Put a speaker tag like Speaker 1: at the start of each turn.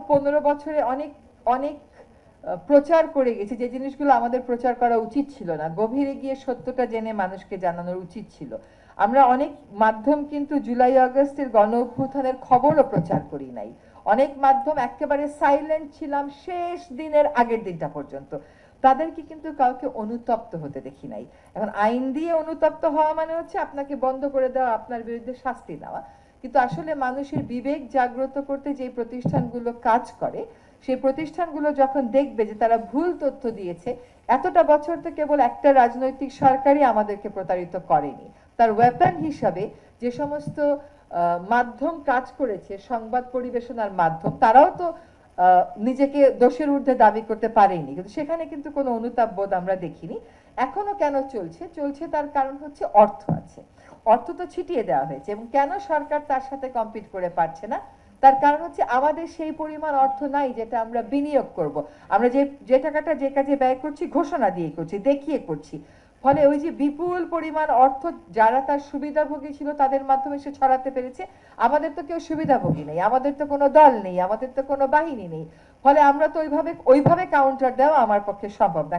Speaker 1: 15 বছরে অনেক অনেক প্রচার করে গেছি যে জিনিসগুলো আমাদের প্রচার করা উচিত ছিল না, গভীরে গিয়ে সত্যটা জেনে মানুষকে জানানোর উচিত ছিল। আমরা অনেক মাধ্যম কিন্তু জুলাই আগস্টের গণ অভ্যুত্থানের খবরও প্রচার করি নাই, অনেক মাধ্যম একেবারে সাইলেন্ট ছিলাম শেষ দিনের আগের দিনটা পর্যন্ত। তাদেরকে কিন্তু কাউকে অনুতপ্ত হতে দেখি নাই। এখন আইন দিয়ে অনুতপ্ত হওয়া মানে হচ্ছে আপনাকে বন্ধ করে দেওয়া, আপনার বিরুদ্ধে শাস্তি দেওয়া, কিন্তু আসলে মানুষের বিবেক জাগ্রত করতে যে প্রতিষ্ঠানগুলো কাজ করে, সেই প্রতিষ্ঠানগুলো যখন দেখবে যে তারা ভুল তথ্য দিয়েছে, এতটা বছর তো কেবল একটা রাজনৈতিক সরকারই আমাদেরকে প্রতারিত করেনি, তার ওয়েপন হিসাবে যে সমস্ত মাধ্যম কাজ করেছে, সংবাদ পরিবেশনার মাধ্যম, তারাও তো নিজেকে দোষের ঊর্ধ্বে দাবি করতে পারেনি, কিন্তু সেখানে কিন্তু কোনো অনুতাপ বোধ আমরা দেখিনি। এখনো কেন চলছে? চলছে তার কারণ হচ্ছে অর্থ আছে, অর্থ তো ছিটিয়ে দেওয়া হয়েছে। এবং কেন সরকার তার সাথে কম্পিট করে পারছে না? তার কারণ হচ্ছে আমাদের সেই পরিমাণ অর্থ নাই যেটা আমরা বিনিয়োগ করব। আমরা যে টাকাটা যে কাজে ব্যয় করছি ঘোষণা দিয়ে করছি, দেখিয়ে করছি, ফলে ওই যে বিপুল পরিমাণ অর্থ যারা তার সুবিধাভোগী ছিল তাদের মাধ্যমে সে ছড়াতে পেরেছে। আমাদের তো কেউ সুবিধাভোগী নেই, আমাদের তো কোনো দল নেই, আমাদের তো কোনো বাহিনী নেই, ফলে আমরা তো ওইভাবে কাউন্টার দেওয়া আমার পক্ষে সম্ভব না।